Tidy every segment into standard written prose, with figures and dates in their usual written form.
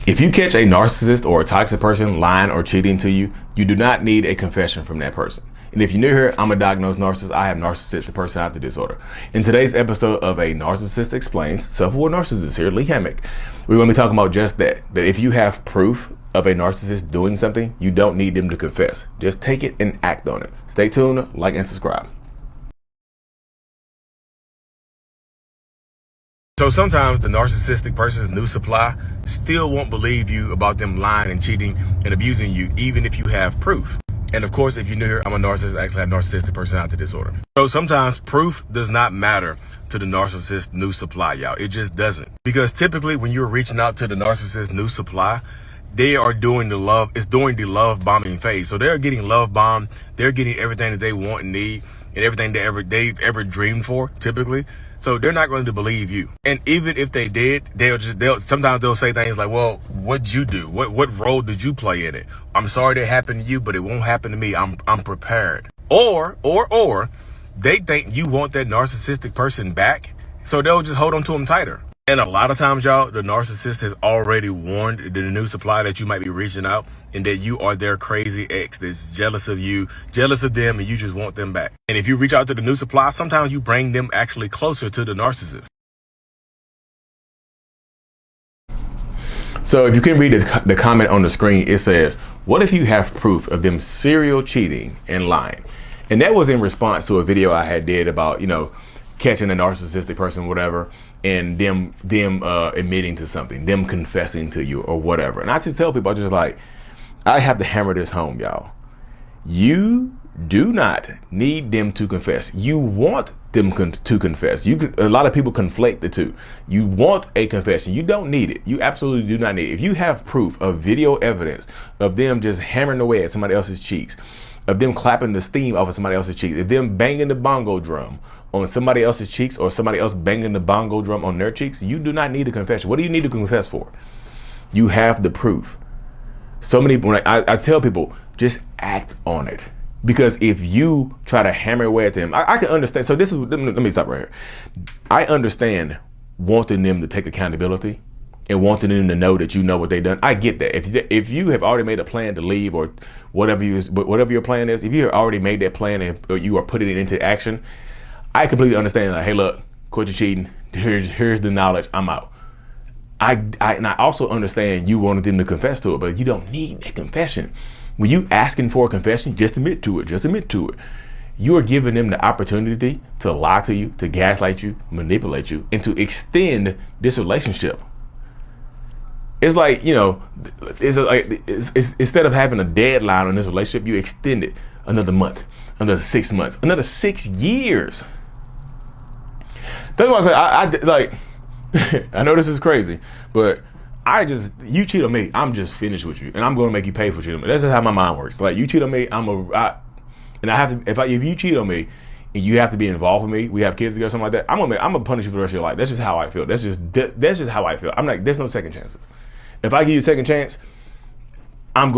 If you catch a narcissist or a toxic person lying or cheating to you, you do not need a confession from that person. And if you're new here, I'm a diagnosed narcissist. I have narcissistic personality disorder. In today's episode of A Narcissist Explains, Self-Aware Narcissist here, Lee Hammock, we're going to be talking about just that if you have proof of a narcissist doing something, you don't need them to confess. Just take it and act on it. Stay tuned, like and subscribe. So sometimes the narcissistic person's new supply still won't believe you about them lying and cheating and abusing you, even if you have proof. And of course, if you're new here, I'm a narcissist. I actually have narcissistic personality disorder. So sometimes proof does not matter to the narcissist's new supply, y'all. It just doesn't. Because typically when you're reaching out to the narcissist's new supply, they are doing the love bombing phase. So they're getting love bombed. They're getting everything that they want and need and everything they've ever dreamed for, typically. So they're not going to believe you. And even if they did, sometimes they'll say things like, well, what'd you do? What role did you play in it? I'm sorry that happened to you, but it won't happen to me. I'm prepared. Or they think you want that narcissistic person back. So they'll just hold on to them tighter. And a lot of times, y'all, the narcissist has already warned the new supply that you might be reaching out and that you are their crazy ex that's jealous of you, jealous of them, and you just want them back. And if you reach out to the new supply, sometimes you bring them actually closer to the narcissist. So if you can read the comment on the screen, it says, what if you have proof of them serial cheating and lying? And that was in response to a video I had did about, catching a narcissistic person, whatever, and them admitting to something, them confessing to you or whatever. And I just tell people, I have to hammer this home, y'all. You do not need them to confess. You want them to confess. A lot of people conflate the two. You want a confession. You don't need it. You absolutely do not need it. If you have proof of video evidence of them just hammering away at somebody else's cheeks, of them clapping the steam off of somebody else's cheeks, of them banging the bongo drum on somebody else's cheeks or somebody else banging the bongo drum on their cheeks, you do not need a confession. What do you need to confess for? You have the proof. So many, when I tell people, just act on it. Because if you try to hammer away at them, I can understand. So let me stop right here. I understand wanting them to take accountability and wanting them to know that you know what they've done. I get that. If you have already made a plan to leave or whatever your plan is, if you have already made that plan and you are putting it into action, I completely understand. Like, hey, look, quit your cheating. Here's the knowledge. I'm out. And I also understand you wanted them to confess to it, but you don't need that confession. When you asking for a confession, just admit to it. Just admit to it. You are giving them the opportunity to lie to you, to gaslight you, manipulate you, and to extend this relationship. It's like, it's instead of having a deadline on this relationship, you extend it another month, another 6 months, another 6 years. That's what I say. I know this is crazy, but you cheat on me, I'm just finished with you, and I'm going to make you pay for cheating on me. That's just how my mind works. Like, you cheat on me, if you cheat on me, and you have to be involved with me, we have kids together, something like that, I'm gonna punish you for the rest of your life. That's just how I feel. That's just how I feel. There's no second chances. If I give you a second chance, I'm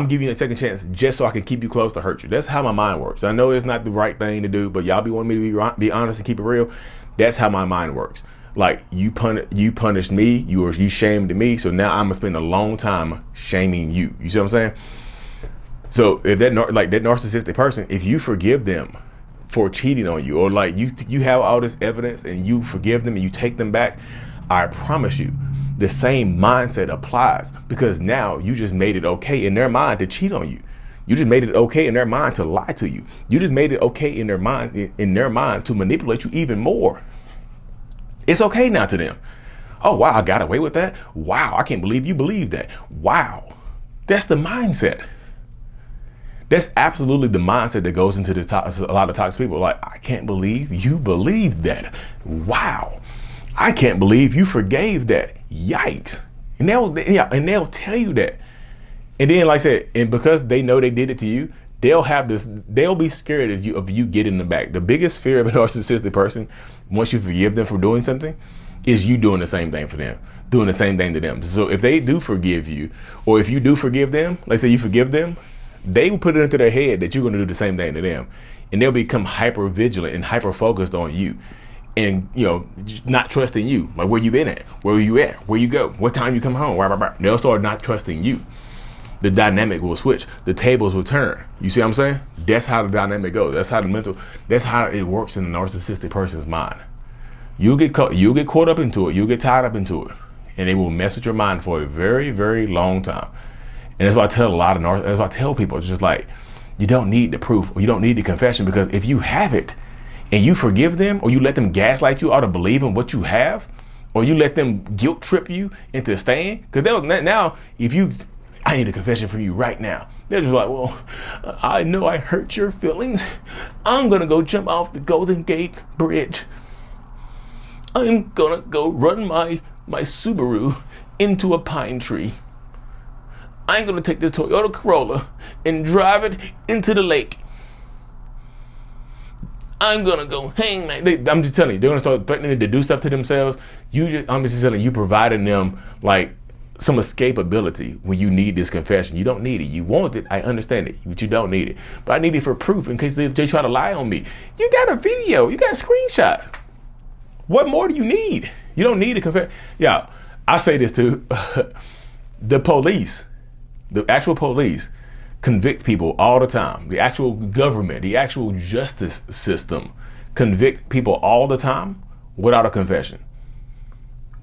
giving you a second chance just so I can keep you close to hurt you. That's how my mind works. I know it's not the right thing to do, but y'all be wanting me to be honest and keep it real. That's how my mind works. Like, you punished me, you shamed me, so now I'm gonna spend a long time shaming you. You see what I'm saying? So if that narcissistic person, if you forgive them for cheating on you, or like you have all this evidence and you forgive them and you take them back, I promise you, the same mindset applies, because now you just made it okay in their mind to cheat on you. You just made it okay in their mind to lie to you. You just made it okay in their mind to manipulate you even more. It's okay now to them. Oh, wow, I got away with that. Wow, I can't believe you believe that. Wow. That's the mindset. That's absolutely the mindset that goes into a lot of toxic people. Like, I can't believe you believed that. Wow. I can't believe you forgave that. Yikes. And they'll tell you that. And then, like I said, and because they know they did it to you, they'll be scared of you getting them back. The biggest fear of a narcissistic person, once you forgive them for doing something, is you doing the same thing for them, doing the same thing to them. So if they do forgive you, or if you do forgive them, like say you forgive them, they will put it into their head that you're going to do the same thing to them. And they'll become hyper vigilant and hyper focused on you. and not trusting you. Like, where you been at? Where you at? Where you go? What time you come home? Blah, blah, blah. They'll start not trusting you. The dynamic will switch. The tables will turn. You see what I'm saying? That's how the dynamic goes. That's how that's how it works in the narcissistic person's mind. You'll get caught up into it. You'll get tied up into it. And it will mess with your mind for a very, very long time. And that's why I tell that's why I tell people, it's just like, you don't need the proof, or you don't need the confession, because if you have it and you forgive them, or you let them gaslight you out of believing what you have, or you let them guilt trip you into staying, because now I need a confession from you right now. They're just like, well, I know I hurt your feelings. I'm going to go jump off the Golden Gate Bridge. I'm going to go run my Subaru into a pine tree. I'm going to take this Toyota Corolla and drive it into the lake. I'm going to go hang I'm just telling you, they're going to start threatening to do stuff to themselves. I'm just telling you, providing them like some escapability when you need this confession. You don't need it. You want it. I understand it, but you don't need it. But I need it for proof in case they try to lie on me. You got a video. You got screenshots. What more do you need? You don't need a confession. Yeah, I say this too. The police, the actual police, convict people all the time. The actual government, the actual justice system convict people all the time without a confession.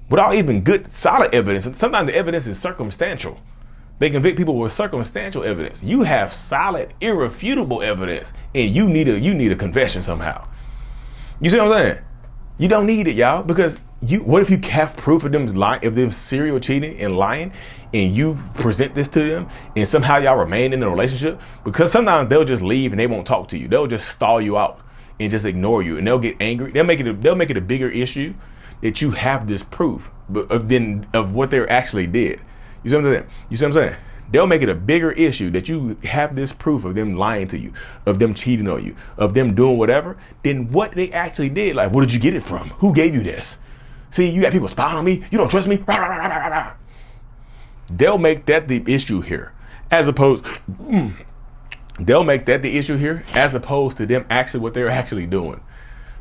Without even good, solid evidence. And sometimes the evidence is circumstantial. They convict people with circumstantial evidence. You have solid, irrefutable evidence, and you need a confession somehow. You see what I'm saying? You don't need it, y'all, because what if you have proof of them lying, of them serial cheating and lying, and you present this to them, and somehow y'all remain in a relationship? Because sometimes they'll just leave and they won't talk to you. They'll just stall you out and just ignore you, and they'll get angry. They'll make it a bigger issue that you have this proof of what they actually did. You see what I'm saying? They'll make it a bigger issue that you have this proof of them lying to you, of them cheating on you, of them doing whatever, than what they actually did. Like, where did you get it from? Who gave you this? See, you got people spying on me. You don't trust me. Rah, rah, rah, rah, rah. They'll make that the issue here, as opposed. They'll make that the issue here, as opposed to them actually what they're actually doing.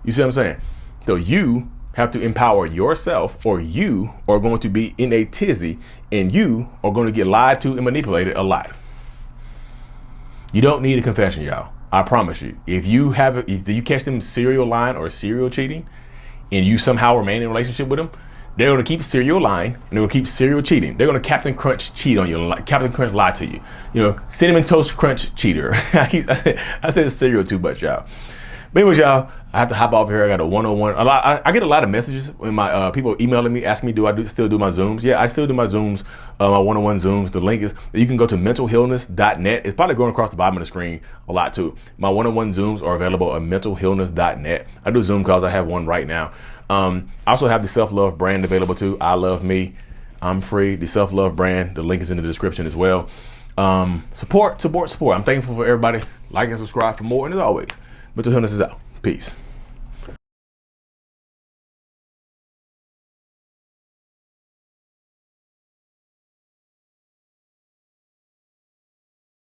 You see what I'm saying? So you have to empower yourself, or you are going to be in a tizzy, and you are going to get lied to and manipulated a lot. You don't need a confession, y'all. I promise you. If you catch them serial lying or serial cheating, and you somehow remain in a relationship with them, they're going to keep serial lying, and they're going to keep serial cheating. They're going to Captain Crunch cheat on you, and Captain Crunch lie to you. Cinnamon Toast Crunch cheater. I said cereal too much, y'all. But anyways, y'all, I have to hop off here. I got a one-on-one. I get a lot of messages when my people emailing me, asking me, do I still do my Zooms? Yeah, I still do my Zooms, my one-on-one Zooms. The link is, you can go to mentalhealness.net. It's probably going across the bottom of the screen a lot too. My one-on-one Zooms are available at mentalhealness.net. I do Zoom calls. I have one right now. I also have the self-love brand available too. I love me. I'm free. The self-love brand. The link is in the description as well. Support. I'm thankful for everybody. Like and subscribe for more. And as always, Mental Healness is out. Peace.